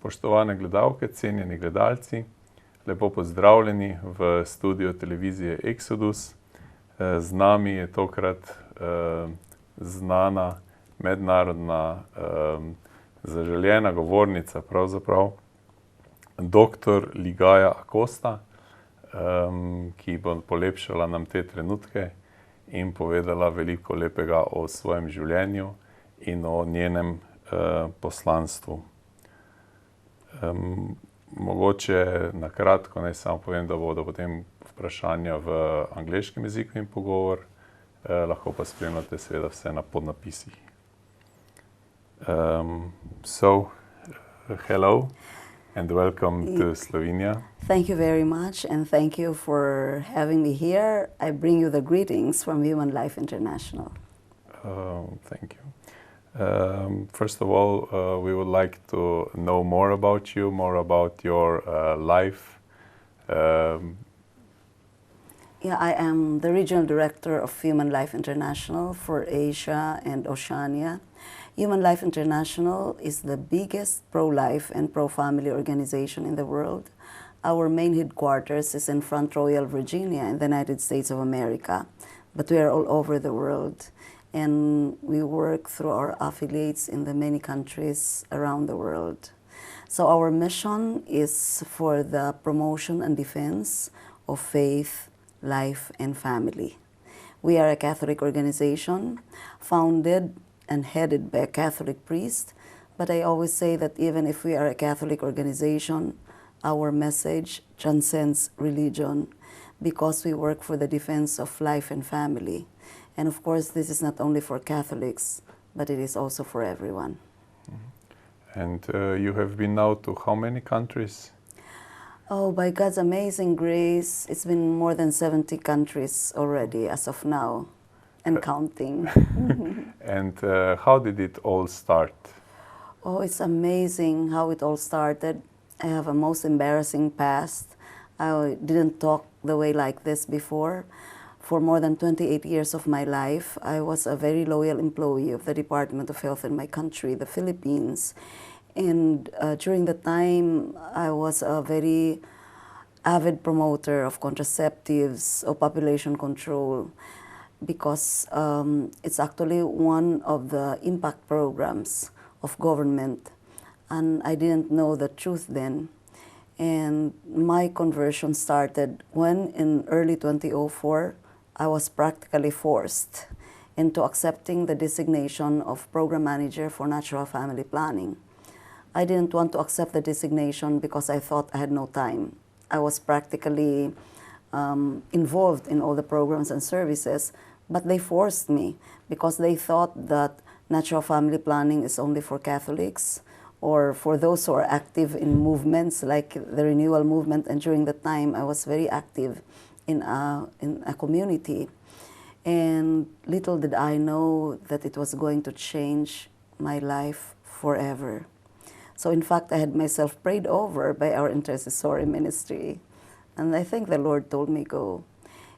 Spoštovane gledalke, cenjeni gledalci, lepo pozdravljeni v studiu televizije Exodus. Z nami je tokrat znana mednarodna zaželjena govornica, pravzaprav dr. Ligaja Acosta, ki bo polepšala nam te trenutke in povedala veliko lepega o svojem življenju in o njenem poslanstvu. Mogoče na kratko naj samo povem, da bodo potem vprašanja v angleškem jeziku in pogovor, lahko pa spremljate seveda vse na podnapisih. Hello and welcome to Slovenia. Thank you very much, and thank you for having me here. I bring you the greetings from Human Life International. Thank you. First of all, we would like to know more about you, more about your life. I am the Regional Director of Human Life International for Asia and Oceania. Human Life International is the biggest pro-life and pro-family organization in the world. Our main headquarters is in Front Royal, Virginia, in the United States of America, but we are all over the world. And we work through our affiliates in the many countries around the world. So our mission is for the promotion and defense of faith, life, and family. We are a Catholic organization founded and headed by a Catholic priest, but I always say that even if we are a Catholic organization, our message transcends religion because we work for the defense of life and family. And of course, this is not only for Catholics, but it is also for everyone. And you have been now to how many countries? Oh, by God's amazing grace, it's been more than 70 countries already as of now, and counting. And how did it all start? Oh, it's amazing how it all started. I have a most embarrassing past. I didn't talk the way like this before. For more than 28 years of my life, I was a very loyal employee of the Department of Health in my country, the Philippines. And during the time, I was a very avid promoter of contraceptives or population control because it's actually one of the impact programs of government. And I didn't know the truth then. And my conversion started when in early 2004, I was practically forced into accepting the designation of Program Manager for Natural Family Planning. I didn't want to accept the designation because I thought I had no time. I was practically involved in all the programs and services, but they forced me because they thought that natural family planning is only for Catholics or for those who are active in movements like the renewal movement, and during that time I was very active in a community. And little did I know that it was going to change my life forever. So in fact, I had myself prayed over by our intercessory ministry. And I think the Lord told me go.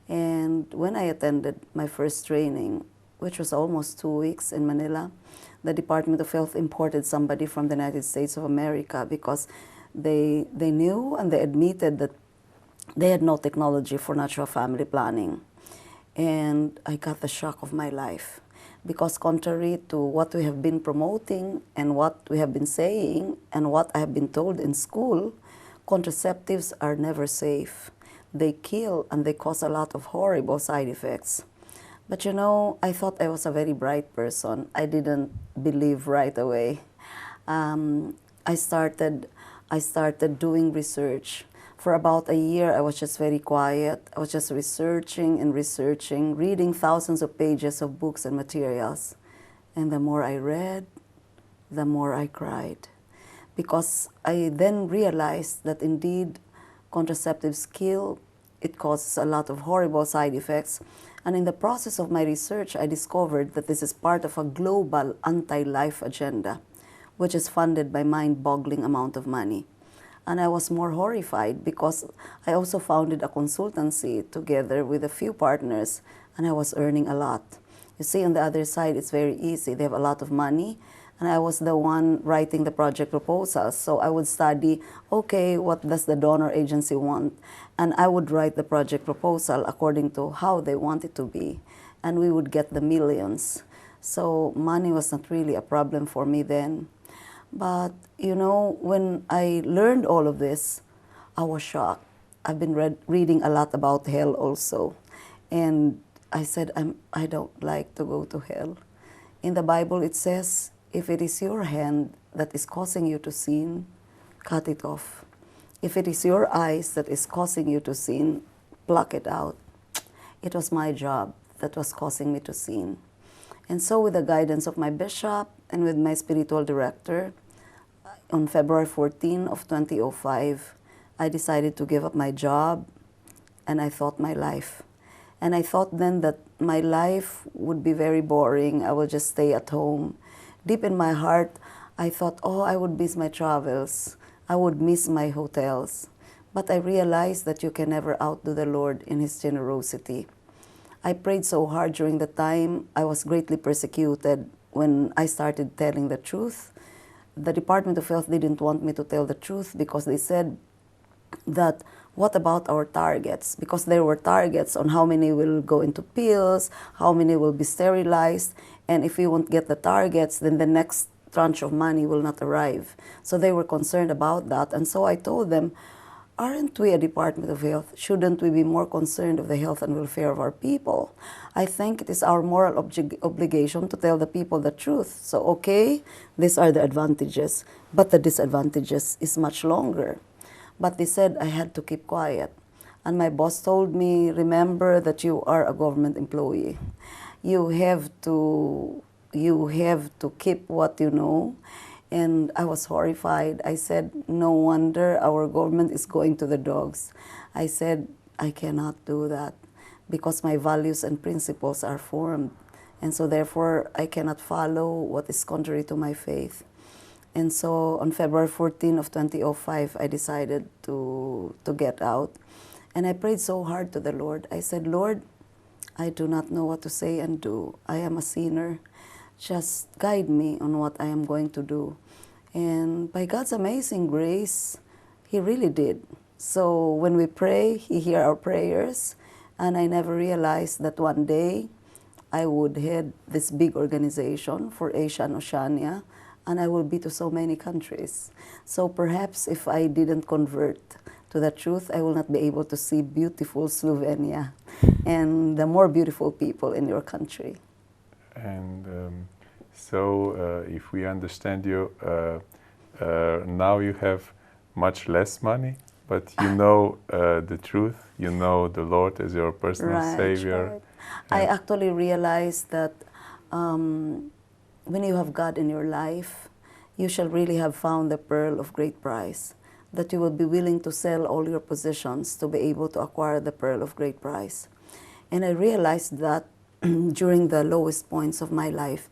And when I attended my first training, which was almost 2 weeks in Manila, the Department of Health imported somebody from the United States of America because they knew and they admitted that they had no technology for natural family planning. And I got the shock of my life because contrary to what we have been promoting and what we have been saying and what I have been told in school, contraceptives are never safe. They kill and they cause a lot of horrible side effects. But you know, I thought I was a very bright person. I didn't believe right away. I started doing research. For about a year, I was just very quiet. I was just researching and researching, reading thousands of pages of books and materials. And the more I read, the more I cried. Because I then realized that indeed contraceptives kill, it causes a lot of horrible side effects. And in the process of my research, I discovered that this is part of a global anti-life agenda, which is funded by mind-boggling amount of money. And I was more horrified because I also founded a consultancy together with a few partners, and I was earning a lot. You see, on the other side, it's very easy. They have a lot of money, and I was the one writing the project proposals. So I would study, okay, what does the donor agency want? And I would write the project proposal according to how they want it to be. And we would get the millions. So money was not really a problem for me then. But, you know, when I learned all of this, I was shocked. I've been reading a lot about hell also. And I said, I don't like to go to hell. In the Bible it says, if it is your hand that is causing you to sin, cut it off. If it is your eyes that is causing you to sin, pluck it out. It was my job that was causing me to sin. And so with the guidance of my bishop and with my spiritual director, on February 14 of 2005, I decided to give up my job, and I thought my life. And I thought then that my life would be very boring. I would just stay at home. Deep in my heart, I thought, oh, I would miss my travels. I would miss my hotels. But I realized that you can never outdo the Lord in His generosity. I prayed so hard during the time. I was greatly persecuted when I started telling the truth. The Department of Health didn't want me to tell the truth because they said that, what about our targets? Because there were targets on how many will go into pills, how many will be sterilized, and if we won't get the targets, then the next tranche of money will not arrive. So they were concerned about that, and so I told them, aren't we a Department of Health? Shouldn't we be more concerned of the health and welfare of our people? I think it is our moral obligation to tell the people the truth. So, okay, these are the advantages, but the disadvantages is much longer. But they said I had to keep quiet. And my boss told me, remember that you are a government employee. You have to keep what you know. And I was horrified. I said, no wonder our government is going to the dogs. I said, I cannot do that because my values and principles are formed. And so therefore, I cannot follow what is contrary to my faith. And so on February 14 of 2005, I decided to get out. And I prayed so hard to the Lord. I said, Lord, I do not know what to say and do. I am a sinner. Just guide me on what I am going to do. And by God's amazing grace, He really did. So when we pray, He hears our prayers. And I never realized that one day I would head this big organization for Asia and Oceania, and I will be to so many countries. So perhaps if I didn't convert to the truth, I will not be able to see beautiful Slovenia and the more beautiful people in your country. And so if we understand you, now you have much less money, but you know the truth, you know the Lord as your personal Savior. Right. I actually realized that when you have God in your life, you shall really have found the pearl of great price, that you will be willing to sell all your possessions to be able to acquire the pearl of great price. And I realized that during the lowest points of my life.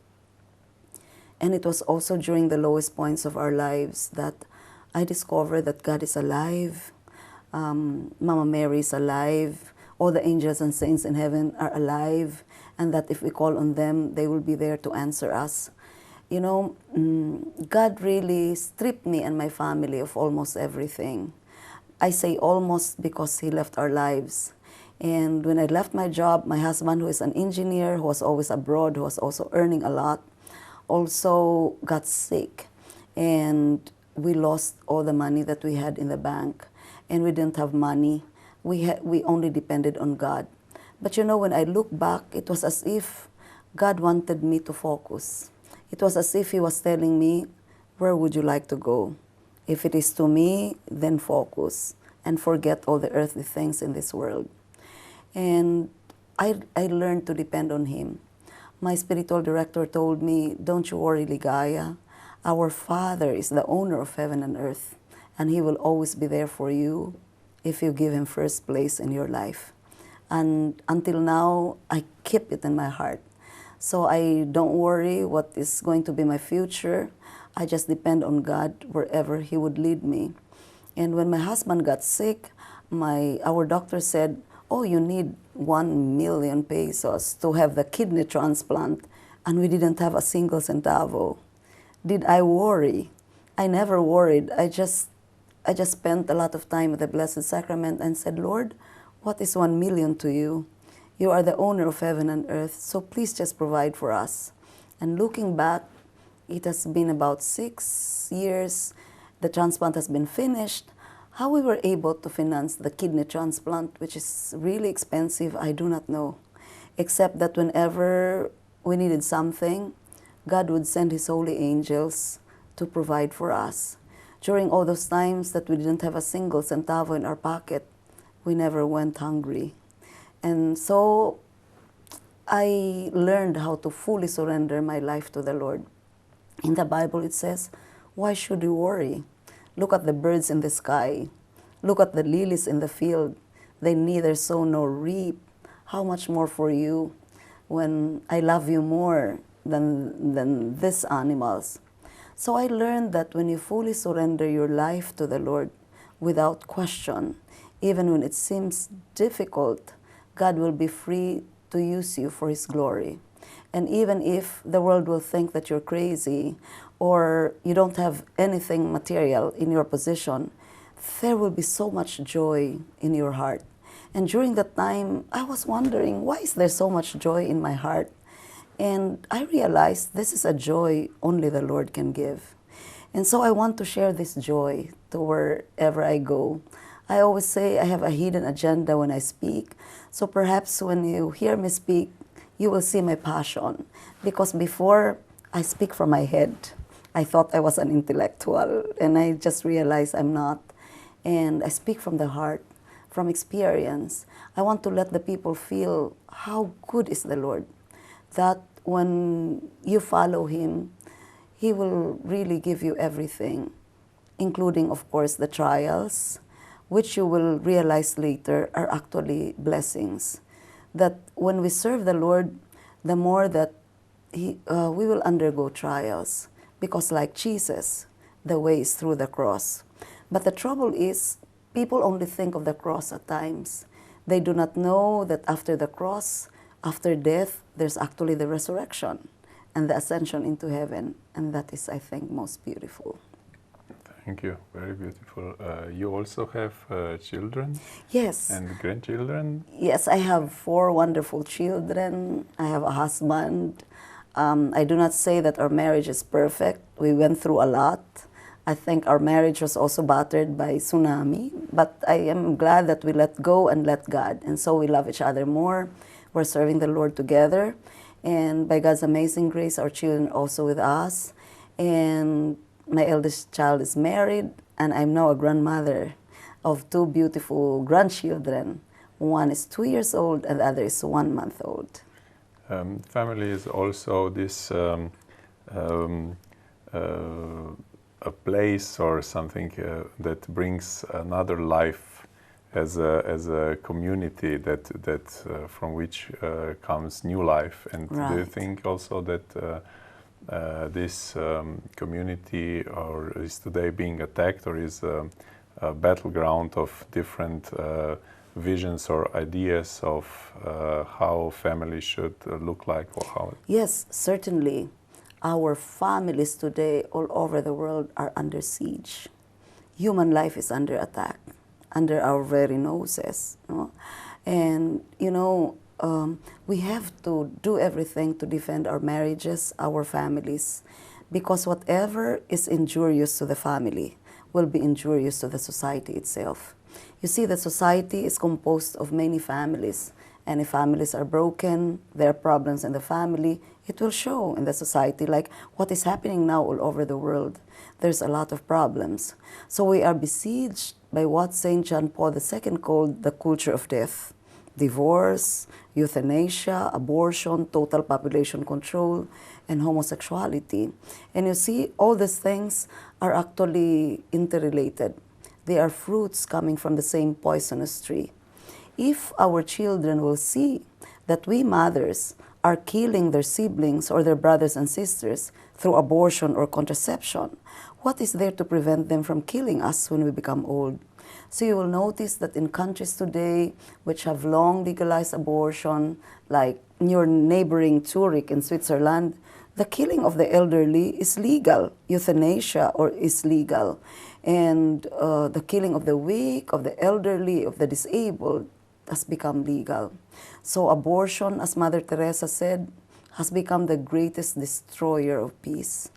And it was also during the lowest points of our lives that I discovered that God is alive, Mama Mary is alive, all the angels and saints in heaven are alive, and that if we call on them, they will be there to answer us. You know, God really stripped me and my family of almost everything. I say almost because He left our lives. And when I left my job, my husband, who is an engineer, who was always abroad, who was also earning a lot, also got sick. And we lost all the money that we had in the bank. And we didn't have money. We only depended on God. But you know, when I look back, it was as if God wanted me to focus. It was as if He was telling me, where would you like to go? If it is to me, then focus and forget all the earthly things in this world. And I learned to depend on Him. My spiritual director told me, don't you worry, Ligaya. Our Father is the owner of heaven and earth, and He will always be there for you if you give Him first place in your life. And until now, I keep it in my heart. So I don't worry what is going to be my future. I just depend on God wherever He would lead me. And when my husband got sick, our doctor said, oh, you need 1 million pesos to have the kidney transplant, and we didn't have a single centavo. Did I worry? I never worried. I just spent a lot of time at the Blessed Sacrament and said, Lord, what is 1 million to you? You are the owner of heaven and earth, so please just provide for us. And looking back, it has been about 6 years. The transplant has been finished. How we were able to finance the kidney transplant, which is really expensive, I do not know. Except that whenever we needed something, God would send His holy angels to provide for us. During all those times that we didn't have a single centavo in our pocket, we never went hungry. And so I learned how to fully surrender my life to the Lord. In the Bible it says, why should you worry? Look at the birds in the sky. Look at the lilies in the field. They neither sow nor reap. How much more for you when I love you more than these animals? So I learned that when you fully surrender your life to the Lord without question, even when it seems difficult, God will be free to use you for His glory. And even if the world will think that you're crazy or you don't have anything material in your possession, there will be so much joy in your heart. And during that time, I was wondering, why is there so much joy in my heart? And I realized this is a joy only the Lord can give. And so I want to share this joy to wherever I go. I always say I have a hidden agenda when I speak. So perhaps when you hear me speak, you will see my passion. Because before, I speak from my head. I thought I was an intellectual, and I just realized I'm not. And I speak from the heart, from experience. I want to let the people feel how good is the Lord. That when you follow Him, He will really give you everything, including, of course, the trials, which you will realize later are actually blessings. That when we serve the Lord, the more that we will undergo trials, because like Jesus, the way is through the cross. But the trouble is, people only think of the cross at times. They do not know that after the cross, after death, there's actually the resurrection and the ascension into heaven. And that is, I think, most beautiful. Thank you. Very beautiful. You also have children? Yes. And grandchildren? Yes, I have 4 wonderful children. I have a husband. I do not say that our marriage is perfect. We went through a lot. I think our marriage was also battered by tsunami. But I am glad that we let go and let God. And so we love each other more. We're serving the Lord together. And by God's amazing grace, our children are also with us. And my eldest child is married, and I'm now a grandmother of 2 beautiful grandchildren. One is 2 years old, and the other is 1 month old. Family is also this a place or something that brings another life as a community that from which comes new life. And Right. do you think also that this community is today being attacked, or is a battleground of different visions or ideas of how family should look like, or how? Yes, certainly. Our families today all over the world are under siege. Human life is under attack, under our very noses. And, we have to do everything to defend our marriages, our families, because whatever is injurious to the family will be injurious to the society itself. You see, the society is composed of many families, and if families are broken, there are problems in the family, it will show in the society, like what is happening now all over the world. There's a lot of problems. So we are besieged by what St. John Paul II called the culture of death. Divorce, euthanasia, abortion, total population control, and homosexuality. And you see, all these things are actually interrelated. They are fruits coming from the same poisonous tree. If our children will see that we mothers are killing their siblings or their brothers and sisters through abortion or contraception, what is there to prevent them from killing us when we become old? So you will notice that in countries today which have long legalized abortion, like your neighboring Zurich in Switzerland, the killing of the elderly is legal. Euthanasia is legal. And the killing of the weak, of the elderly, of the disabled has become legal. So abortion, as Mother Teresa said, has become the greatest destroyer of peace.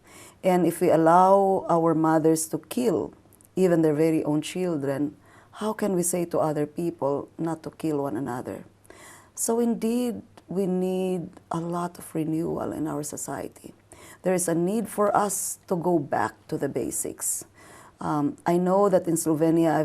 And if we allow our mothers to kill even their very own children, how can we say to other people not to kill one another? So indeed, we need a lot of renewal in our society. There is a need for us to go back to the basics. I know that in Slovenia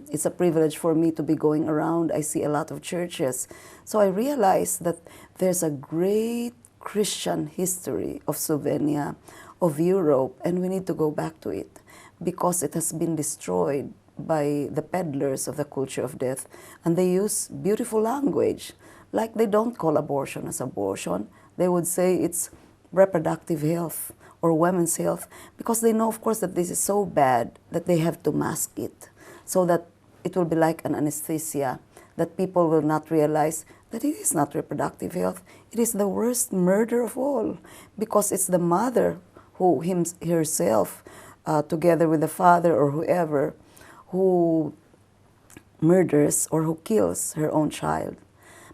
it's a privilege for me to be going around. I see a lot of churches. So I realize that there's a great Christian history of Slovenia, of Europe, and we need to go back to it because it has been destroyed by the peddlers of the culture of death. And they use beautiful language, like they don't call abortion as abortion. They would say it's reproductive health or women's health, because they know, of course, that this is so bad that they have to mask it so that it will be like an anesthesia, that people will not realize that it is not reproductive health. It is the worst murder of all, because it's the mother who herself, together with the father or whoever, who murders or who kills her own child.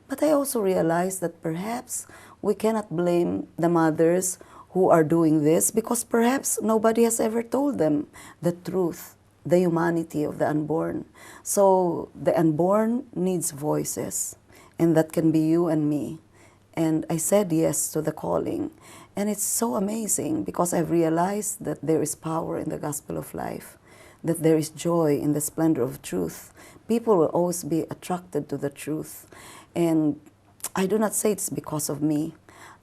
But I also realize that perhaps we cannot blame the mothers who are doing this, because perhaps nobody has ever told them the truth, the humanity of the unborn. So the unborn needs voices, and that can be you and me. And I said yes to the calling. And it's so amazing, because I've realized that there is power in the gospel of life, that there is joy in the splendor of truth. People will always be attracted to the truth. And I do not say it's because of me.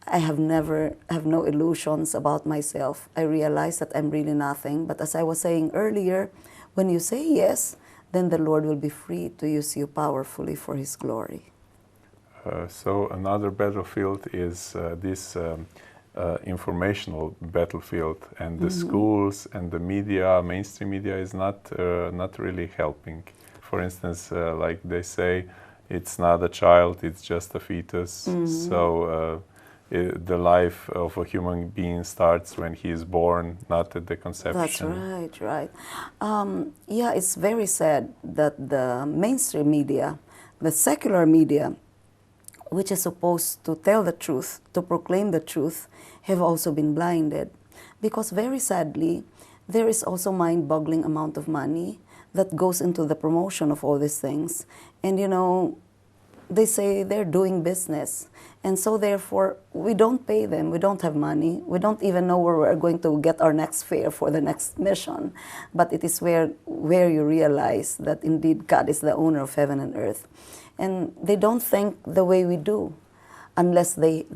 I have no illusions about myself. I realize that I'm really nothing. But as I was saying earlier, when you say yes, then the Lord will be free to use you powerfully for His glory. So another battlefield is this informational battlefield, and the schools and the media, mainstream media, is not really helping. For instance, like they say, it's not a child, it's just a fetus. So the life of a human being starts when he is born, not at the conception. That's right. Yeah, it's very sad that the mainstream media, the secular media, which is supposed to tell the truth, to proclaim the truth, have also been blinded. Because very sadly, there is also mind-boggling amount of money that goes into the promotion of all these things. And you know, they say they're doing business. And so therefore, we don't pay them, we don't have money, we don't even know where we're going to get our next fare for the next mission. But it is where you realize that indeed God is the owner of heaven and earth. And they don't think the way we do, unless they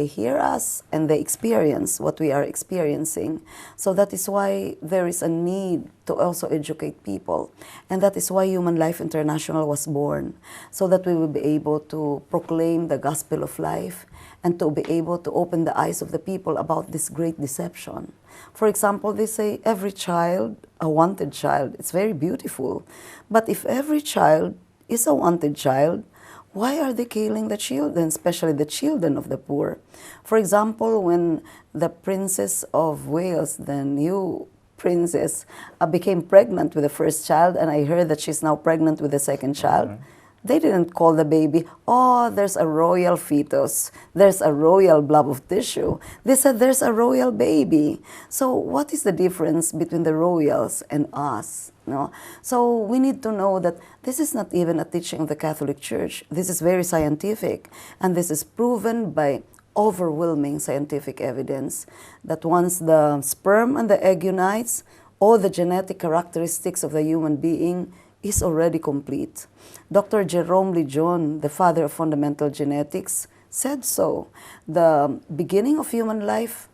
hear us and they experience what we are experiencing. So that is why there is a need to also educate people. And that is why Human Life International was born, so that we will be able to proclaim the gospel of life and to be able to open the eyes of the people about this great deception. For example, they say every child, a wanted child. It's very beautiful. But if every child is a wanted child, why are they killing the children, especially the children of the poor? For example, when the Princess of Wales, the new princess, became pregnant with the first child, and I heard that she's now pregnant with the second child, they didn't call the baby, oh, there's a royal fetus, there's a royal blob of tissue. They said there's a royal baby. So what is the difference between the royals and us? No? So we need to know that this is not even a teaching of the Catholic Church. This is very scientific, and this is proven by overwhelming scientific evidence that once the sperm and the egg unites, all the genetic characteristics of the human being is already complete. Dr. Jerome Lejeune, the father of fundamental genetics, said so. The beginning of human life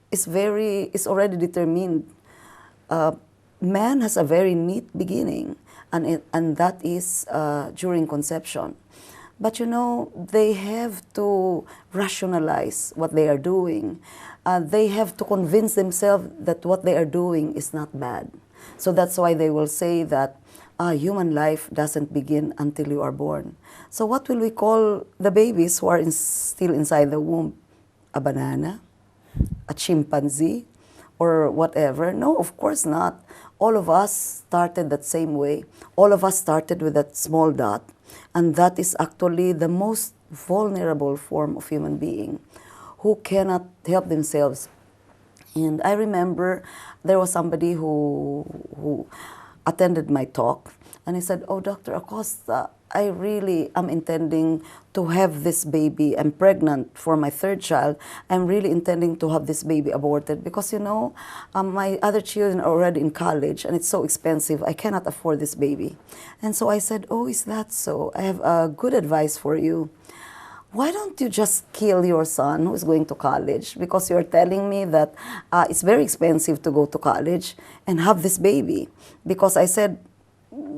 is already determined. Man has a very neat beginning, and that is during conception. But you know, they have to rationalize what they are doing. They have to convince themselves that what they are doing is not bad. So that's why they will say that human life doesn't begin until you are born. So what will we call the babies who are still inside the womb? a banana, a chimpanzee, or whatever. No, of course not. All of us started that same way. All of us started with that small dot. And that is actually the most vulnerable form of human being who cannot help themselves. And I remember there was somebody who attended my talk, and he said, "Oh, Dr. Acosta, I really am intending to have this baby. I'm pregnant for my third child. I'm really intending to have this baby aborted because, you know, my other children are already in college and it's so expensive. I cannot afford this baby." And so I said, "Oh, is that so? I have good advice for you. Why don't you just kill your son who is going to college? Because you're telling me that it's very expensive to go to college and have this baby." Because I said,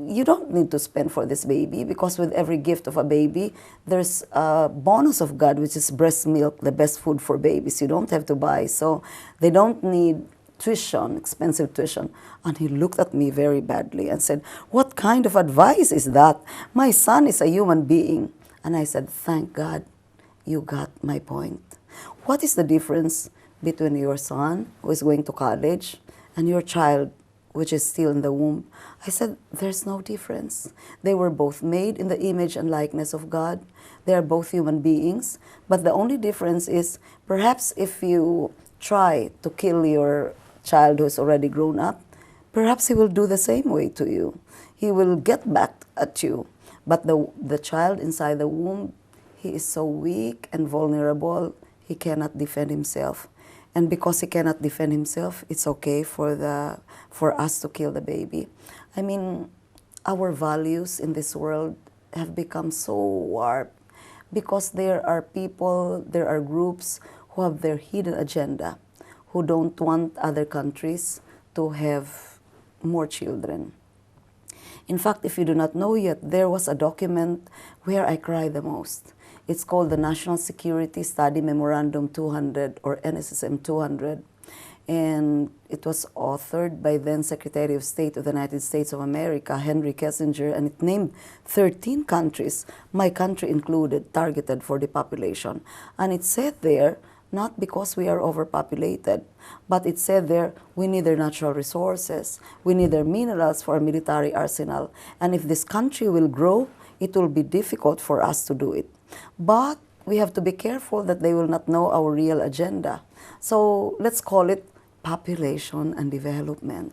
you don't need to spend for this baby because with every gift of a baby, there's a bonus of God, which is breast milk, the best food for babies. You don't have to buy. So they don't need tuition, expensive tuition. And he looked at me very badly and said, "What kind of advice is that? My son is a human being." And I said, "Thank God you got my point. What is the difference between your son, who is going to college, and your child, which is still in the womb?" I said, "There's no difference. They were both made in the image and likeness of God. They are both human beings. But the only difference is perhaps if you try to kill your child who is already grown up, perhaps he will do the same way to you. He will get back at you. But the child inside the womb, he is so weak and vulnerable, he cannot defend himself. And because he cannot defend himself, it's okay for us to kill the baby." I mean, our values in this world have become so warped because there are people, there are groups who have their hidden agenda, who don't want other countries to have more children. In fact, if you do not know yet, there was a document where I cried the most. It's called the National Security Study Memorandum 200, or NSSM 200. And it was authored by then Secretary of State of the United States of America, Henry Kissinger, and it named 13 countries, my country included, targeted for depopulation. And it said there, not because we are overpopulated, but it said there, we need their natural resources, we need their minerals for our military arsenal, and if this country will grow, it will be difficult for us to do it. But we have to be careful that they will not know our real agenda. So let's call it population and development.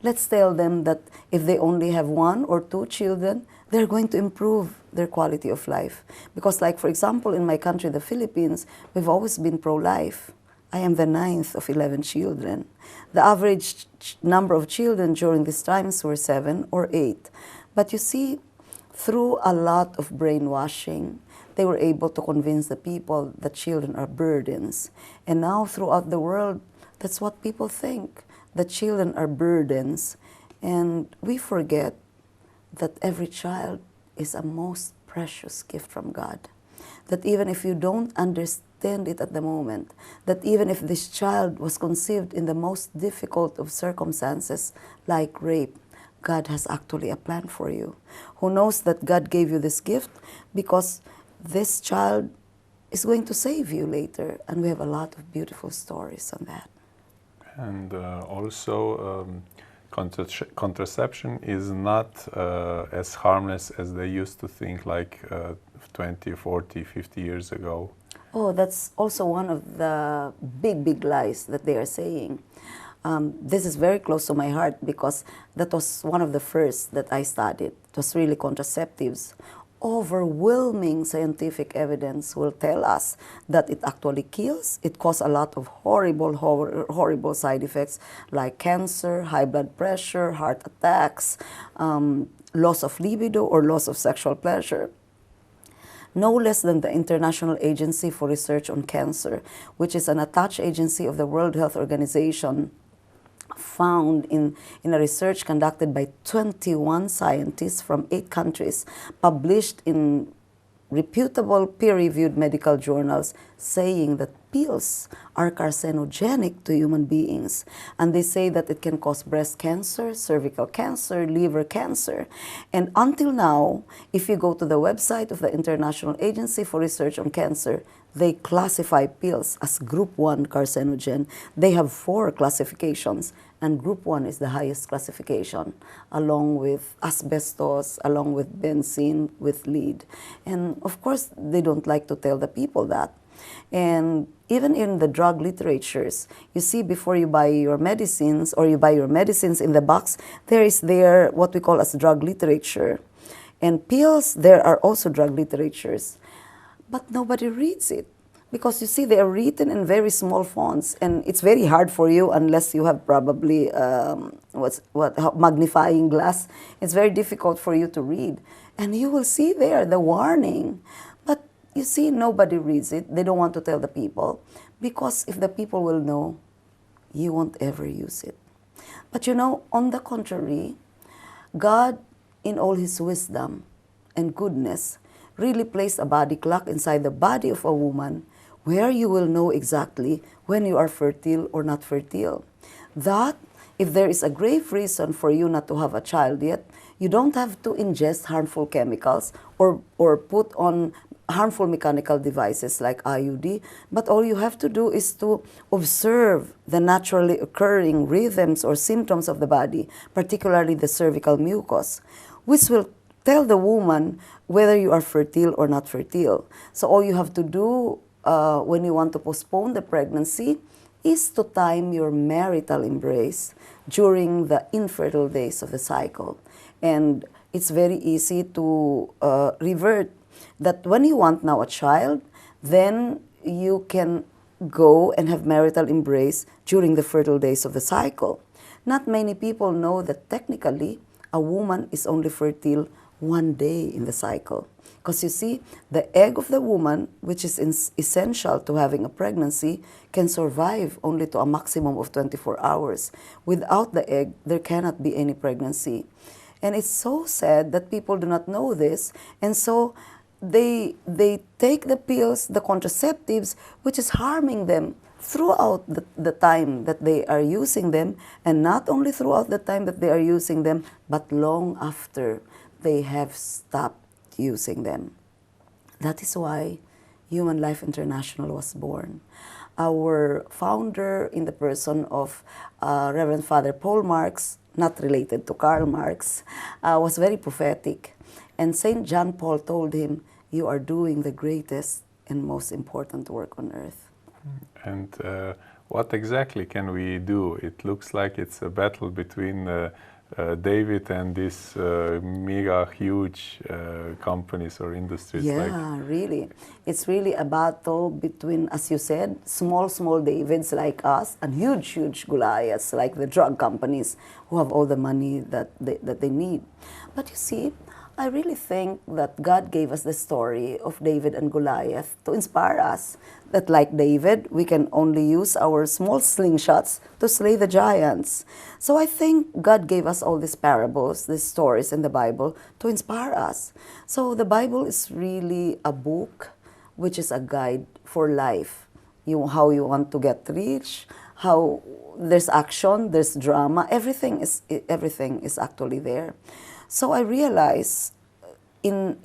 Let's tell them that if they only have 1 or 2 children, they're going to improve their quality of life. Because like, for example, in my country, the Philippines, we've always been pro-life. I am the 9th of 11 children. The average number of children during these times were 7 or 8. But you see, through a lot of brainwashing, they were able to convince the people that children are burdens. And now throughout the world, that's what people think, that children are burdens. And we forget that every child is a most precious gift from God. That even if you don't understand it at the moment, that even if this child was conceived in the most difficult of circumstances, like rape, God has actually a plan for you. Who knows that God gave you this gift because this child is going to save you later. And we have a lot of beautiful stories on that. And also, contraception is not as harmless as they used to think, like 20, 40, 50 years ago. Oh, that's also one of the big lies that they are saying. This is very close to my heart because that was one of the first that I studied. It was really contraceptives. Overwhelming scientific evidence will tell us that it actually kills. It causes a lot of horrible side effects like cancer, high blood pressure, heart attacks, loss of libido or loss of sexual pleasure. No less than the International Agency for Research on Cancer, which is an attached agency of the World Health Organization, found in a research conducted by 21 scientists from 8 countries, published in reputable peer-reviewed medical journals, saying that pills are carcinogenic to human beings. And they say that it can cause breast cancer, cervical cancer, liver cancer. And until now, if you go to the website of the International Agency for Research on Cancer, they classify pills as group 1 carcinogen. They have 4 classifications, and group 1 is the highest classification, along with asbestos, along with benzene, with lead. And of course, they don't like to tell the people that. And even in the drug literatures, you see before you buy your medicines, or you buy your medicines in the box, there is there what we call as drug literature. And pills, there are also drug literatures. But nobody reads it, because you see they are written in very small fonts, and it's very hard for you unless you have probably magnifying glass. It's very difficult for you to read, and you will see there the warning. But you see, nobody reads it. They don't want to tell the people, because if the people will know, you won't ever use it. But you know, on the contrary, God, in all His wisdom and goodness, really placed a body clock inside the body of a woman, where you will know exactly when you are fertile or not fertile. That if there is a grave reason for you not to have a child yet, you don't have to ingest harmful chemicals or put on harmful mechanical devices like IUD, but all you have to do is to observe the naturally occurring rhythms or symptoms of the body, particularly the cervical mucus, which will tell the woman whether you are fertile or not fertile. So all you have to do when you want to postpone the pregnancy is to time your marital embrace during the infertile days of the cycle. And it's very easy to revert that when you want now a child, then you can go and have marital embrace during the fertile days of the cycle. Not many people know that technically a woman is only fertile 1 day in the cycle. Because you see, the egg of the woman, which is essential to having a pregnancy, can survive only to a maximum of 24 hours. Without the egg, there cannot be any pregnancy. And it's so sad that people do not know this, and so they take the pills, the contraceptives, which is harming them throughout the time that they are using them, and not only throughout the time that they are using them, but long after they have stopped using them. That is why Human Life International was born. Our founder, in the person of Reverend Father Paul Marx, not related to Karl Marx, was very prophetic. And St. John Paul told him, "You are doing the greatest and most important work on earth." And what exactly can we do? It looks like it's a battle between David and these mega huge companies or industries. Yeah, really. It's really a battle between, as you said, small Davids like us and huge Goliaths like the drug companies who have all the money that they need. But you see, I really think that God gave us the story of David and Goliath to inspire us that, like David, we can only use our small slingshots to slay the giants. So I think God gave us all these parables, these stories in the Bible to inspire us. So the Bible is really a book which is a guide for life. How you want to get rich, how there's action, there's drama, everything is actually there. So I realize in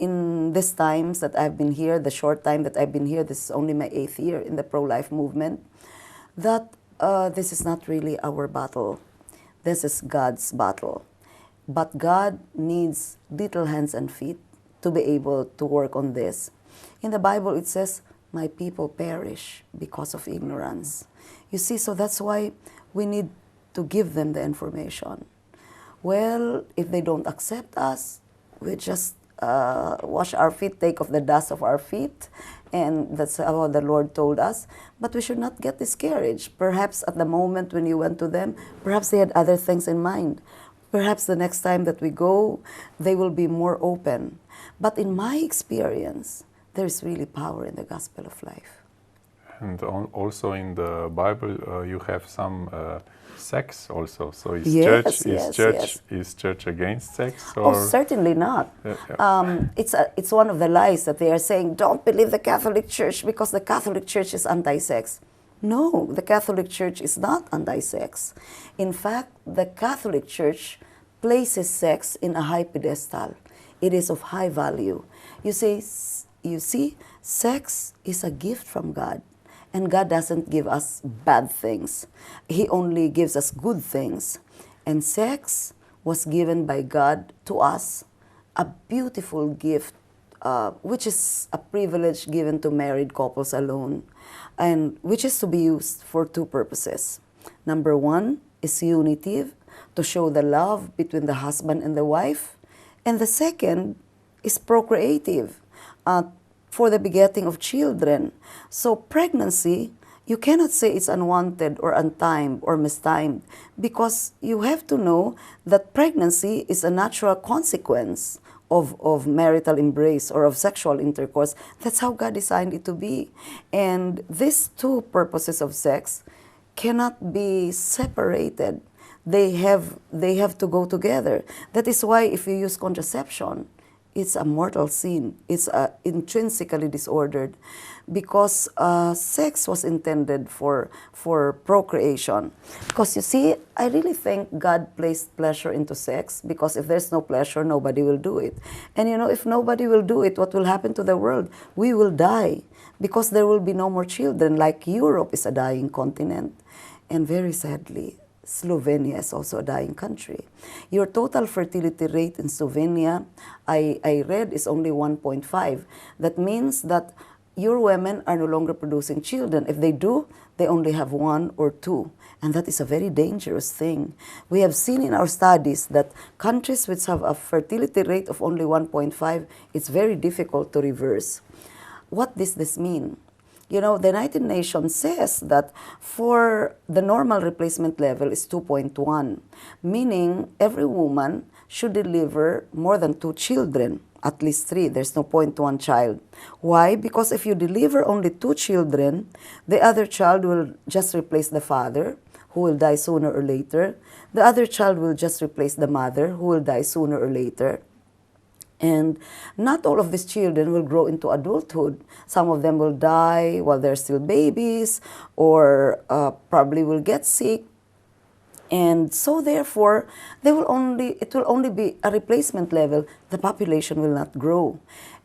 these times that I've been here, the short time that I've been here, this is only my 8th year in the pro-life movement, that this is not really our battle. This is God's battle. But God needs little hands and feet to be able to work on this. In the Bible it says, "My people perish because of ignorance." You see, so that's why we need to give them the information. Well, if they don't accept us, we just wash our feet, take off the dust of our feet, and that's how the Lord told us. But we should not get discouraged. Perhaps at the moment when you went to them, perhaps they had other things in mind. Perhaps the next time that we go, they will be more open. But in my experience, there's really power in the gospel of life. And also in the Bible, you have some sex also. So is Yes, is church against sex? Oh, Or certainly not. It's one of the lies that they are saying, don't believe the Catholic Church because the Catholic Church is anti-sex. No, the Catholic Church is not anti-sex. In fact, the Catholic Church places sex in a high pedestal. It is of high value. You see, sex is a gift from God. And God doesn't give us bad things. He only gives us good things. And sex was given by God to us, a beautiful gift, which is a privilege given to married couples alone, and which is to be used for two purposes. Number one is unitive, to show the love between the husband and the wife. And the second is procreative, for the begetting of children. So pregnancy, you cannot say it's unwanted or untimed or mistimed, because you have to know that pregnancy is a natural consequence of marital embrace or of sexual intercourse. That's how God designed it to be. And these two purposes of sex cannot be separated. They have to go together. That is why if you use contraception, it's a mortal sin. It's intrinsically disordered, because sex was intended for procreation. Because you see, I really think God placed pleasure into sex, because if there's no pleasure, nobody will do it. And you know, if nobody will do it, what will happen to the world? We will die, because there will be no more children. Like Europe is a dying continent. And very sadly, Slovenia is also a dying country. Your total fertility rate in Slovenia, I read, is only 1.5. That means that your women are no longer producing children. If they do, they only have one or two. And that is a very dangerous thing. We have seen in our studies that countries which have a fertility rate of only 1.5, it's very difficult to reverse. What does this mean? You know, the United Nations says that for the normal replacement level is 2.1, meaning every woman should deliver more than 2 children, at least 3. There's no point to 1 child. Why? Because if you deliver only 2 children, the other child will just replace the father, who will die sooner or later. The other child will just replace the mother, who will die sooner or later. And not all of these children will grow into adulthood. Some of them will die while they're still babies, or probably will get sick. And so therefore, it will only be a replacement level. The population will not grow.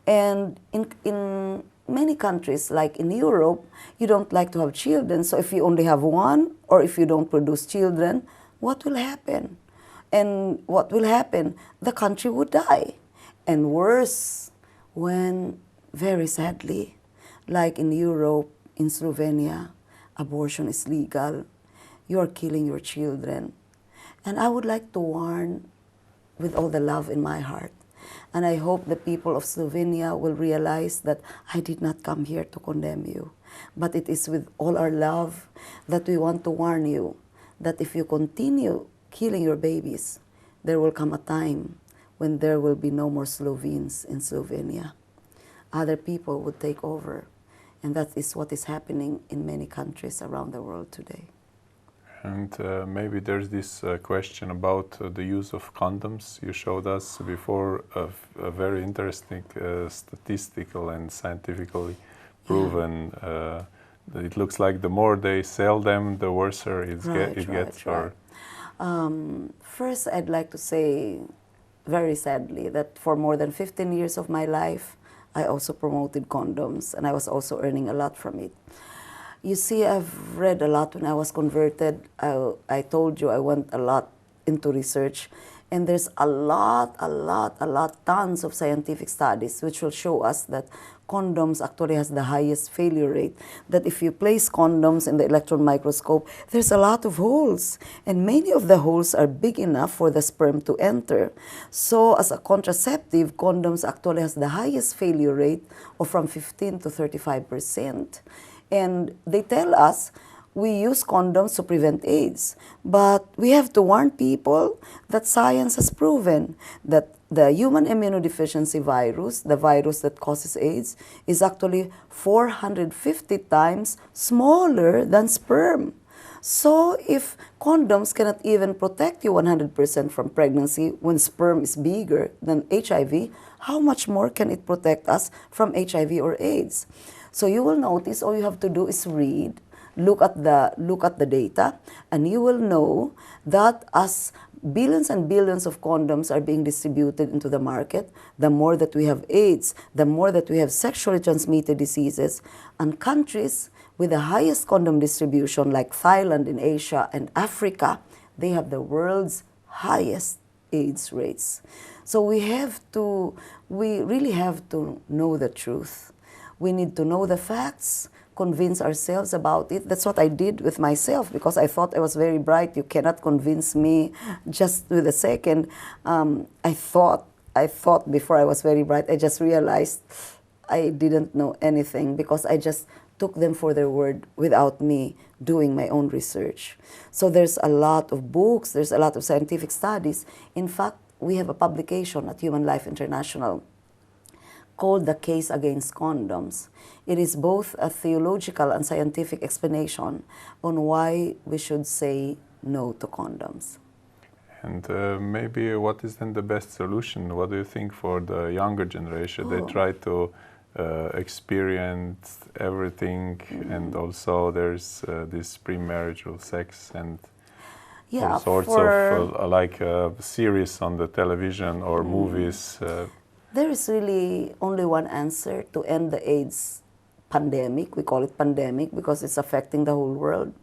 And in many countries, like in Europe, you don't like to have children. So if you only have one, or if you don't produce children, what will happen? And what will happen? The country would die. And worse, when, very sadly, like in Europe, in Slovenia, abortion is legal. You are killing your children. And I would like to warn with all the love in my heart. And I hope the people of Slovenia will realize that I did not come here to condemn you. But it is with all our love that we want to warn you that if you continue killing your babies, there will come a time when there will be no more Slovenes in Slovenia. Other people would take over. And that is what is happening in many countries around the world today. And maybe there's this question about the use of condoms. You showed us before a very interesting statistical and scientifically proven. It looks like the more they sell them, the worse it gets. Right. First, I'd like to say, very sadly, that for more than 15 years of my life, I also promoted condoms, and I was also earning a lot from it. You see, I've read a lot when I was converted. I told you I went a lot into research, and there's tons of scientific studies which will show us that condoms actually has the highest failure rate. That if you place condoms in the electron microscope, there's a lot of holes, and many of the holes are big enough for the sperm to enter. So as a contraceptive, condoms actually has the highest failure rate of from 15 to 35%. And they tell us we use condoms to prevent AIDS. But we have to warn people that science has proven that the human immunodeficiency virus, the virus that causes AIDS, is actually 450 times smaller than sperm. So if condoms cannot even protect you 100% from pregnancy when sperm is bigger than HIV, how much more can it protect us from HIV or AIDS? So you will notice all you have to do is read, look at the data, and you will know that as billions and billions of condoms are being distributed into the market, the more that we have AIDS, the more that we have sexually transmitted diseases, and countries with the highest condom distribution like Thailand in Asia and Africa, they have the world's highest AIDS rates. So we really have to know the truth. We need to know the facts, convince ourselves about it. That's what I did with myself because I thought I was very bright. You cannot convince me just with a second. I thought before I was very bright. I just realized I didn't know anything because I just took them for their word without me doing my own research. So there's a lot of books, there's a lot of scientific studies. In fact, we have a publication at Human Life International called The Case Against Condoms. It is both a theological and scientific explanation on why we should say no to condoms. And maybe what is then the best solution? What do you think for the younger generation? They try to experience everything, and also there's this premarital sex and all sorts of like series on the television or movies. There is really only one answer to end the AIDS pandemic. We call it pandemic because it's affecting the whole world.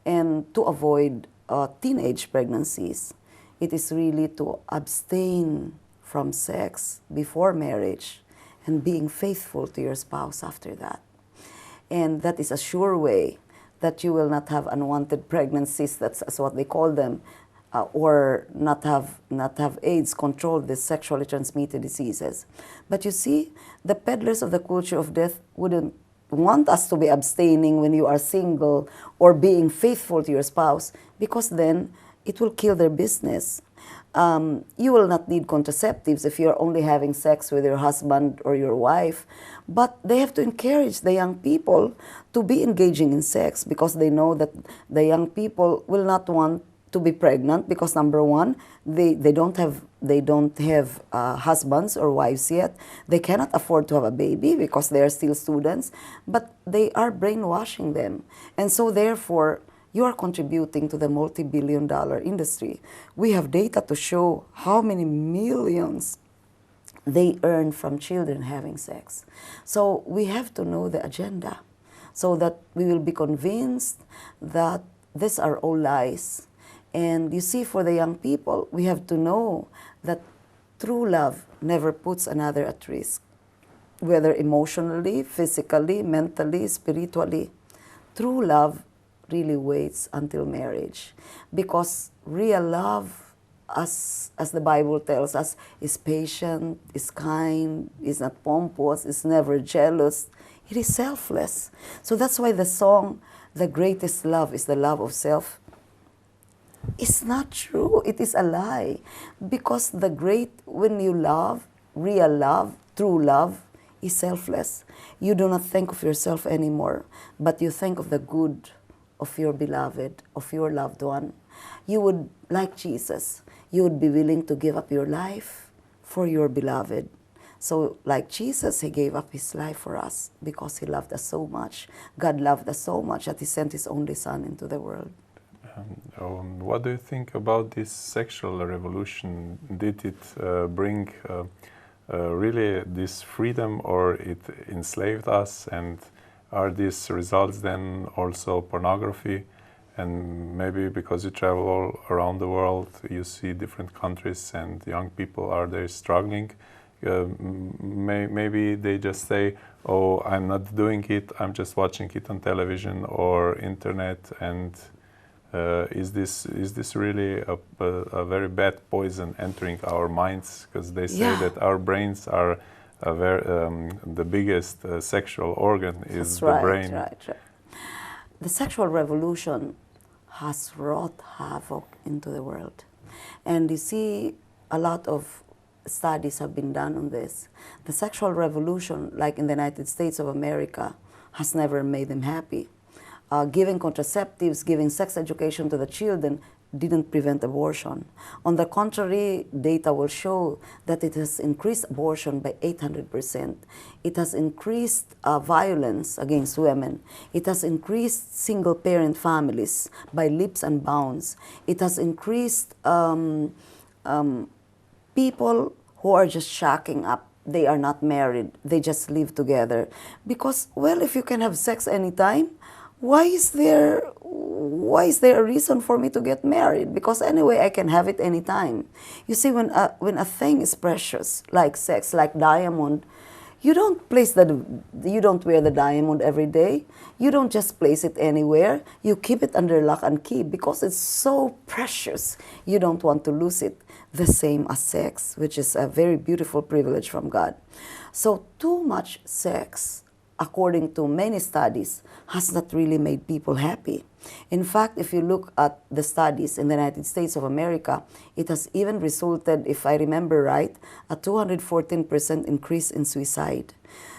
And to avoid teenage pregnancies, it is really to abstain from sex before marriage and being faithful to your spouse after that. And that is a sure way that you will not have unwanted pregnancies, that's what they call them, or not have AIDS, control the sexually transmitted diseases. But you see, the peddlers of the culture of death wouldn't want us to be abstaining when you are single or being faithful to your spouse, because then it will kill their business. You will not need contraceptives if you're only having sex with your husband or your wife, but they have to encourage the young people to be engaging in sex because they know that the young people will not want to be pregnant because number one, they don't have husbands or wives yet. They cannot afford to have a baby because they are still students, but they are brainwashing them. And so therefore, you are contributing to the multi-billion-dollar industry. We have data to show how many millions they earn from children having sex. So we have to know the agenda so that we will be convinced that these are all lies. And you see, for the young people, we have to know that true love never puts another at risk, whether emotionally, physically, mentally, spiritually. True love really waits until marriage, because real love, as the Bible tells us, is patient, is kind, is not pompous, is never jealous. It is selfless. So that's why the song, "The Greatest Love is the Love of Self," it's not true. It is a lie. Because when you love, real love, true love, is selfless. You do not think of yourself anymore, but you think of the good of your beloved, of your loved one. You would, like Jesus, you would be willing to give up your life for your beloved. So like Jesus, he gave up his life for us because he loved us so much. God loved us so much that he sent his only son into the world. What do you think about this sexual revolution? Did it bring really this freedom, or it enslaved us? And are these results then also pornography? And maybe because you travel all around the world, you see different countries and young people, are they struggling? Maybe they just say, oh, I'm not doing it, I'm just watching it on television or internet. And is this really a very bad poison entering our minds? Because they say that our brains are the biggest sexual organ is the brain. Right. The sexual revolution has wrought havoc into the world. And you see a lot of studies have been done on this. The sexual revolution, like in the United States of America, has never made them happy. Giving contraceptives, giving sex education to the children didn't prevent abortion. On the contrary, data will show that it has increased abortion by 800%. It has increased violence against women. It has increased single-parent families by leaps and bounds. It has increased people who are just shacking up. They are not married. They just live together. Because, well, if you can have sex anytime, why is there a reason for me to get married? Because anyway, I can have it anytime. You see, when a thing is precious, like sex, like diamond, you don't wear the diamond every day. You don't just place it anywhere. You keep it under lock and key because it's so precious. You don't want to lose it. The same as sex, which is a very beautiful privilege from God. So too much sex, according to many studies, has not really made people happy. In fact, if you look at the studies in the United States of America, it has even resulted, if I remember right, a 214% increase in suicide.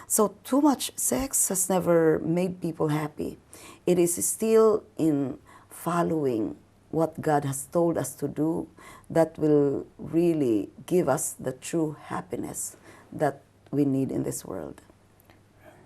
So too much sex has never made people happy. It is still in following what God has told us to do that will really give us the true happiness that we need in this world.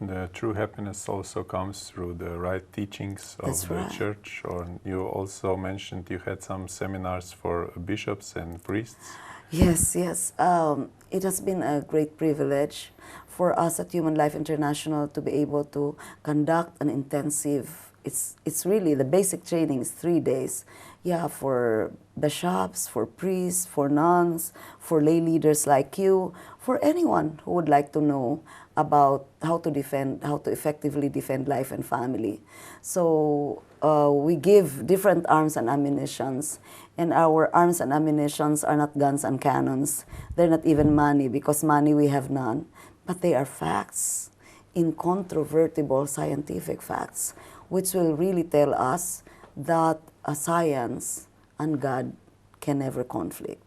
The true happiness also comes through the right teachings of That's the right. church. Or you also mentioned you had some seminars for bishops and priests. Yes. It has been a great privilege for us at Human Life International to be able to conduct an intensive, it's really, the basic training is 3 days. Yeah, for bishops, for priests, for nuns, for lay leaders like you, for anyone who would like to know about how to effectively defend life and family. So we give different arms and ammunitions, and our arms and ammunitions are not guns and cannons. They're not even money, because money we have none, but they are facts, incontrovertible scientific facts, which will really tell us that science and God can never conflict.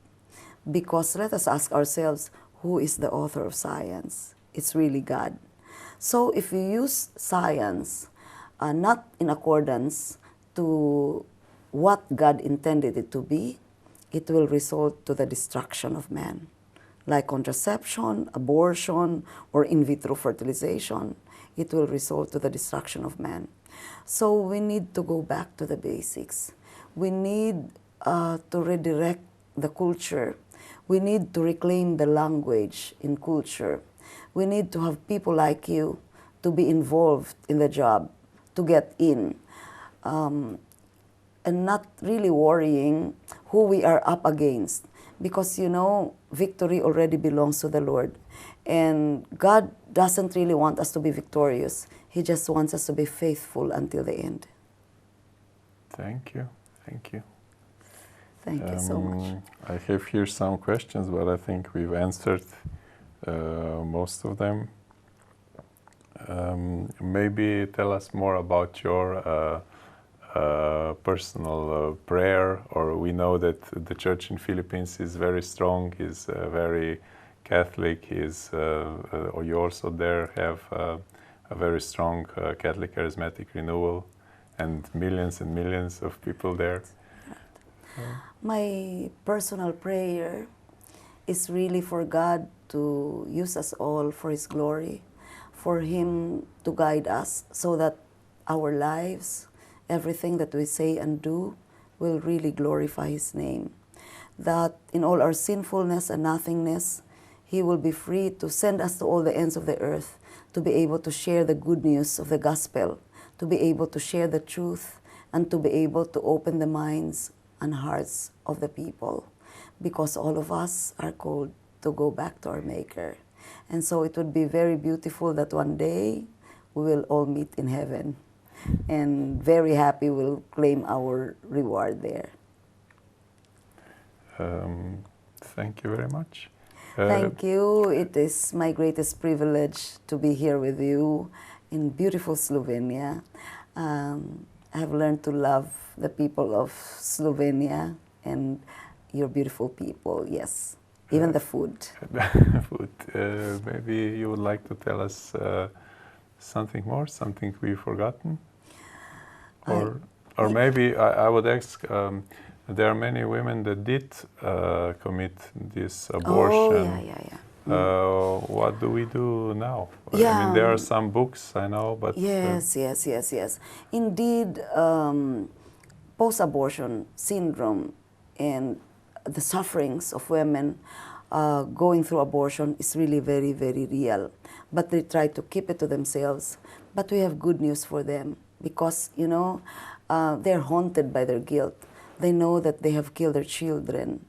Because let us ask ourselves, who is the author of science? It's really God. So if we use science not in accordance to what God intended it to be, it will result to the destruction of man. Like contraception, abortion, or in vitro fertilization, it will result to the destruction of man. So we need to go back to the basics. We need to redirect the culture. We need to reclaim the language in culture. We need to have people like you to be involved in the job, to get in, and not really worrying who we are up against. Because, you know, victory already belongs to the Lord. And God doesn't really want us to be victorious. He just wants us to be faithful until the end. Thank you. Thank you. Thank you so much. I have here some questions, but I think we've answered most of them. Maybe tell us more about your personal prayer, or we know that the church in Philippines is very strong, is very Catholic, or you also there have a very strong Catholic charismatic renewal and millions of people there. My personal prayer is really for God to use us all for His glory, for Him to guide us so that our lives, everything that we say and do, will really glorify His name. That in all our sinfulness and nothingness, He will be free to send us to all the ends of the earth, to be able to share the good news of the gospel, to be able to share the truth, and to be able to open the minds and hearts of the people, because all of us are called to go back to our Maker. And so it would be very beautiful that one day we will all meet in heaven, and very happy we'll claim our reward there. Thank you very much. Thank you. It is my greatest privilege to be here with you in beautiful Slovenia. I have learned to love the people of Slovenia and your beautiful people, yes. even the food. Food. Maybe you would like to tell us something more, something we've forgotten? Or maybe I would ask, there are many women that did commit this abortion. Oh, yeah. What do we do now? Yeah. I mean, there are some books, I know, but... Yes. Indeed, post-abortion syndrome and the sufferings of women going through abortion is really very, very real. But they try to keep it to themselves. But we have good news for them because, you know, they're haunted by their guilt. They know that they have killed their children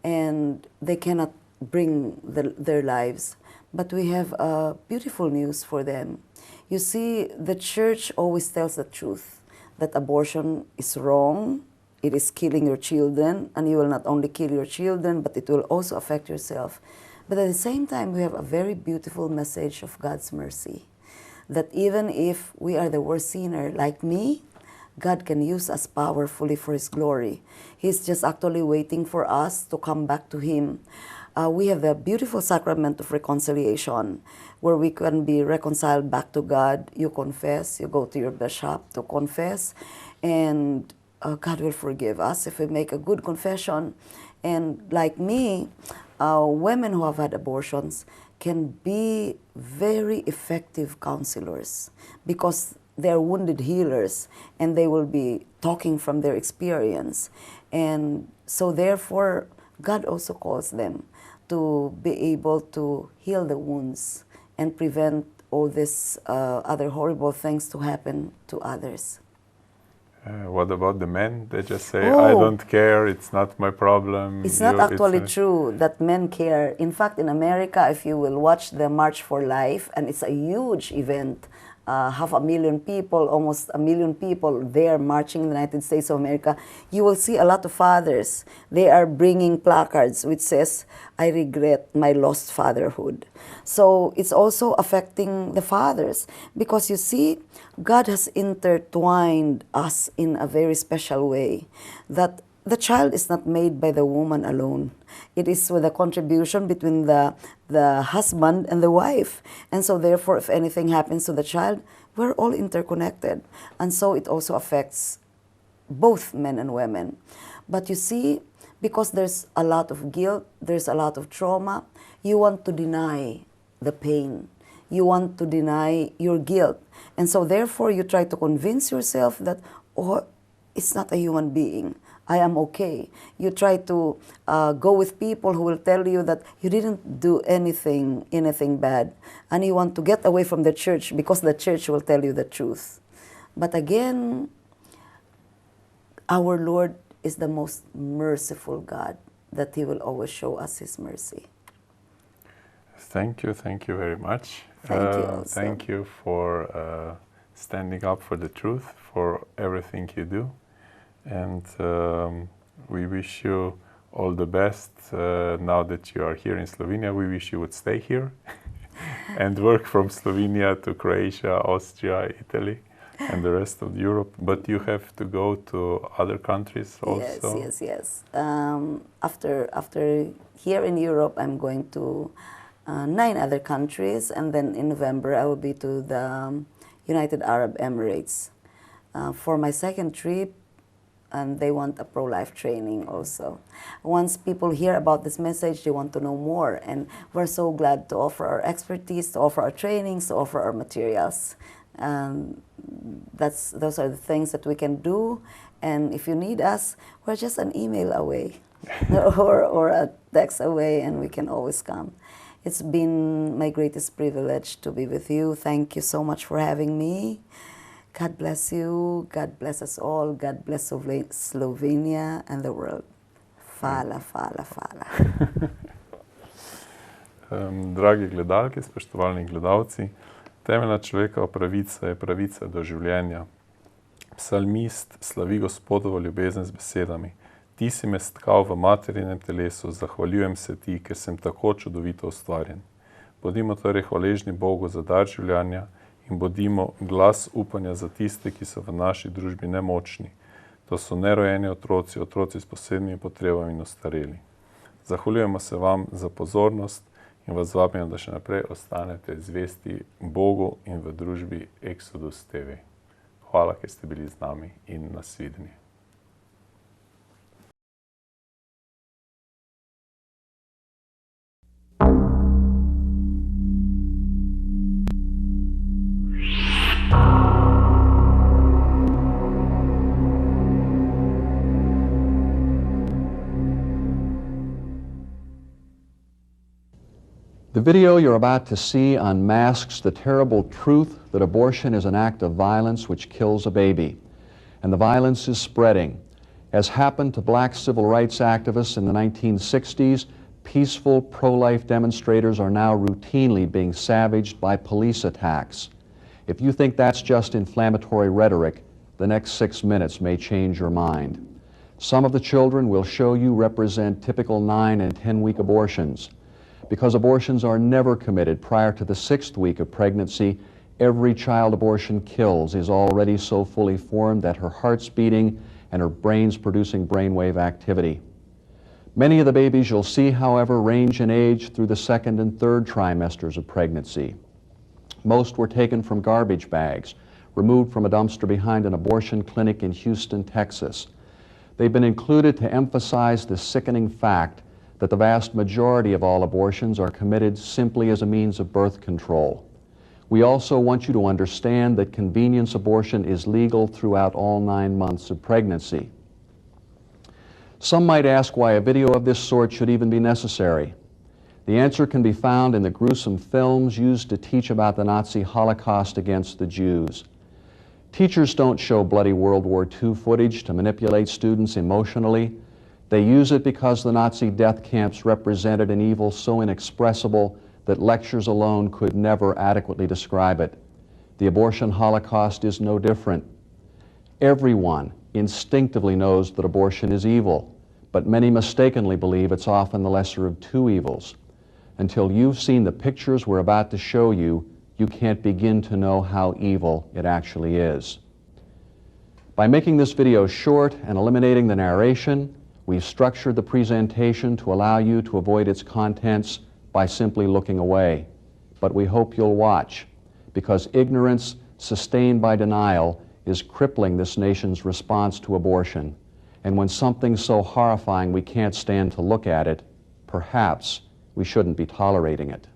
and they cannot bring their lives. But we have beautiful news for them. You see, the church always tells the truth, that abortion is wrong, it is killing your children, and you will not only kill your children, but it will also affect yourself. But at the same time, we have a very beautiful message of God's mercy, that even if we are the worst sinner, like me, God can use us powerfully for His glory. He's just actually waiting for us to come back to Him. We have the beautiful sacrament of reconciliation, where we can be reconciled back to God. You confess, you go to your bishop to confess, and God will forgive us if we make a good confession. And like me, women who have had abortions can be very effective counselors because they're wounded healers and they will be talking from their experience. And so therefore, God also calls them to be able to heal the wounds and prevent all these other horrible things to happen to others. What about the men? They just say, I don't care, it's not my problem. It's not actually true that men care. In fact, in America, if you will watch the March for Life, and it's a huge event, 500,000 people, almost 1 million people there marching in the United States of America, you will see a lot of fathers. They are bringing placards which says, I regret my lost fatherhood. So it's also affecting the fathers because you see, God has intertwined us in a very special way that the child is not made by the woman alone. It is with a contribution between the husband and the wife. And so therefore, if anything happens to the child, we're all interconnected. And so it also affects both men and women. But you see, because there's a lot of guilt, there's a lot of trauma, you want to deny the pain. You want to deny your guilt. And so therefore, you try to convince yourself that, oh, it's not a human being. I am okay. You try to go with people who will tell you that you didn't do anything bad. And you want to get away from the church because the church will tell you the truth. But again, our Lord is the most merciful God, that He will always show us His mercy. Thank you very much. Thank you also. Thank you for standing up for the truth, for everything you do. And we wish you all the best. Now that you are here in Slovenia, we wish you would stay here and work from Slovenia to Croatia, Austria, Italy, and the rest of Europe. But you have to go to other countries also. Yes. After here in Europe, I'm going to 9 other countries, and then in November I will be to the United Arab Emirates for my second trip. And they want a pro-life training also. Once people hear about this message, they want to know more. And we're so glad to offer our expertise, to offer our trainings, to offer our materials. Those are the things that we can do. And if you need us, we're just an email away or a text away, and we can always come. It's been my greatest privilege to be with you. Thank you so much for having me. God bless you, God bless us all, God bless Slovenia and the world. Hvala. Dragi gledalke, spoštovani gledalci, temeljna človekova pravica je pravica do življenja. Psalmist slavi Gospodovo ljubezen z besedami. Ti si me stkal v materinem telesu, zahvaljujem se ti, ker sem tako čudovito ustvarjen. Bodimo torej hvaležni Bogu za dar življenja in bodimo glas upanja za tiste, ki so v naši družbi nemočni. To so nerojeni otroci, otroci s posebnimi potrebami in ostareli. Zahvaljujemo se vam za pozornost in vas vabimo, da še naprej ostanete zvesti Bogu in v družbi Exodus TV. Hvala, ker ste bili z nami in nasvidenje. The video you're about to see unmasks the terrible truth that abortion is an act of violence which kills a baby. And the violence is spreading. As happened to black civil rights activists in the 1960s, peaceful pro-life demonstrators are now routinely being savaged by police attacks. If you think that's just inflammatory rhetoric, the next 6 minutes may change your mind. Some of the children we'll show you represent typical 9- and 10-week abortions. Because abortions are never committed prior to the 6th week of pregnancy, every child abortion kills is already so fully formed that her heart's beating and her brain's producing brainwave activity. Many of the babies you'll see, however, range in age through the 2nd and 3rd trimesters of pregnancy. Most were taken from garbage bags, removed from a dumpster behind an abortion clinic in Houston, Texas. They've been included to emphasize the sickening fact that the vast majority of all abortions are committed simply as a means of birth control. We also want you to understand that convenience abortion is legal throughout all 9 months of pregnancy. Some might ask why a video of this sort should even be necessary. The answer can be found in the gruesome films used to teach about the Nazi Holocaust against the Jews. Teachers don't show bloody World War II footage to manipulate students emotionally. They use it because the Nazi death camps represented an evil so inexpressible that lectures alone could never adequately describe it. The abortion holocaust is no different. Everyone instinctively knows that abortion is evil, but many mistakenly believe it's often the lesser of two evils. Until you've seen the pictures we're about to show you, you can't begin to know how evil it actually is. By making this video short and eliminating the narration, we've structured the presentation to allow you to avoid its contents by simply looking away. But we hope you'll watch, because ignorance sustained by denial is crippling this nation's response to abortion. And when something's so horrifying we can't stand to look at it, perhaps we shouldn't be tolerating it.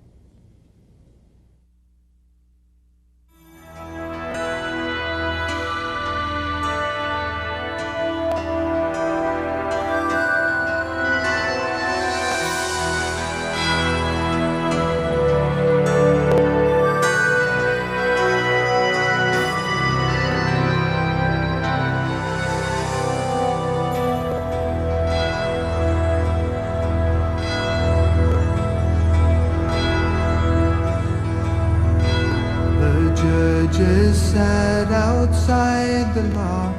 Sat outside the law,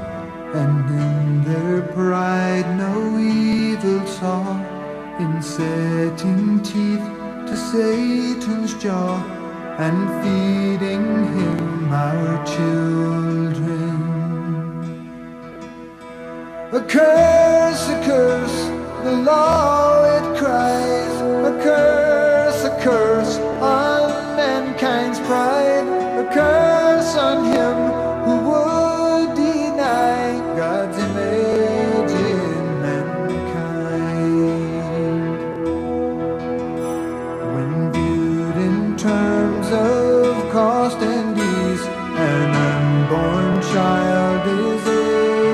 and in their pride no evil saw, in setting teeth to Satan's jaw, and feeding him our children. A curse, the law it cries, a curse on mankind's pride, a curse on him who would deny God's image in mankind. When viewed in terms of cost and ease, an unborn child is a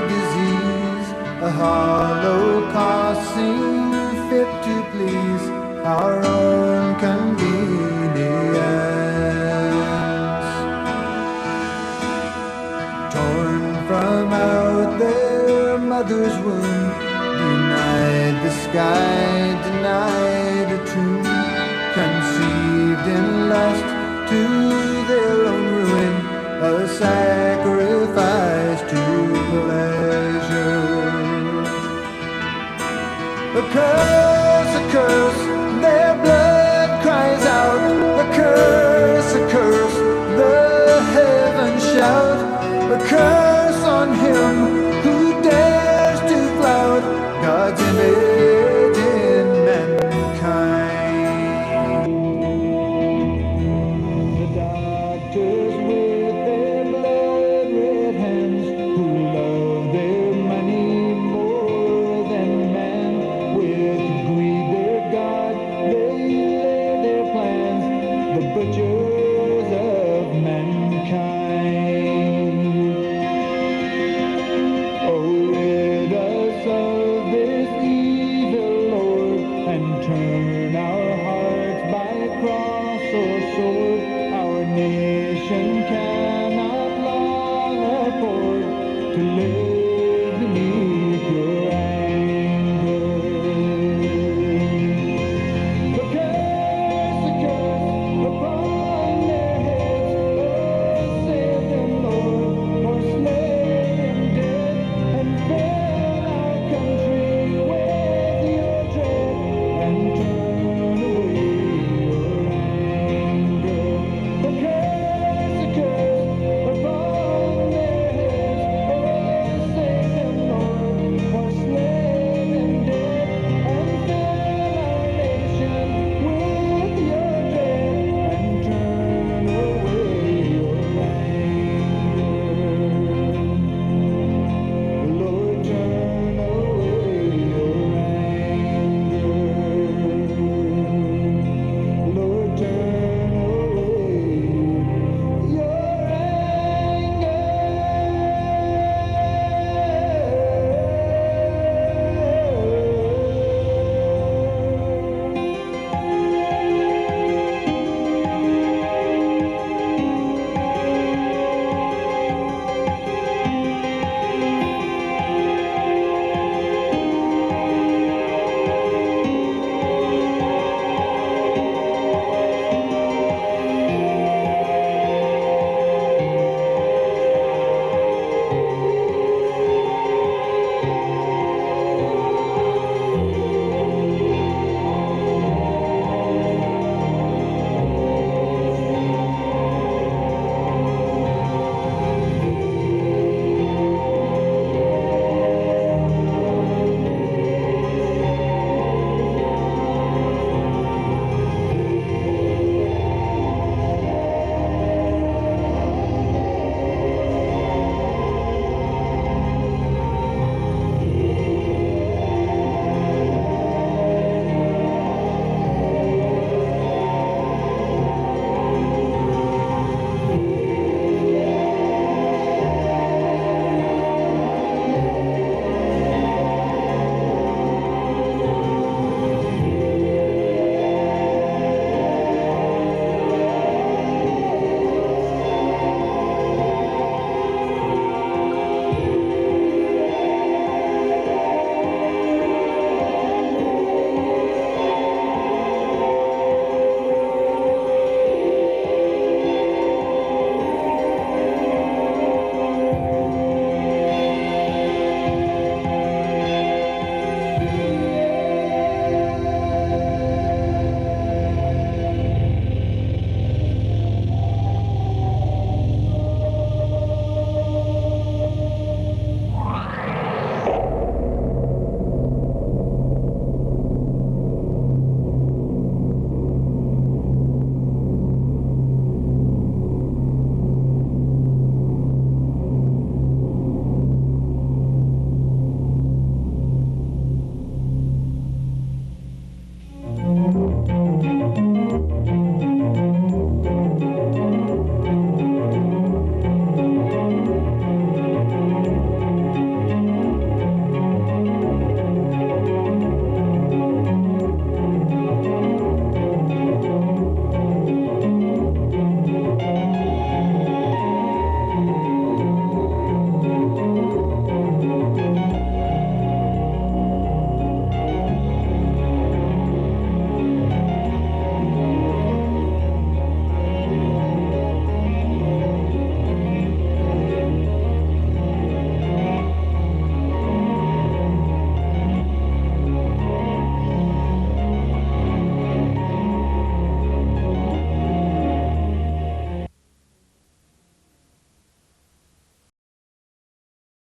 disease, a holocaust seems fit to please our own convenience. From out their mother's womb, denied the sky, denied a tomb, conceived in lust to their own ruin, a sacrifice to pleasure. A curse, their blood cries out, a curse, the heavens shout, a curse on him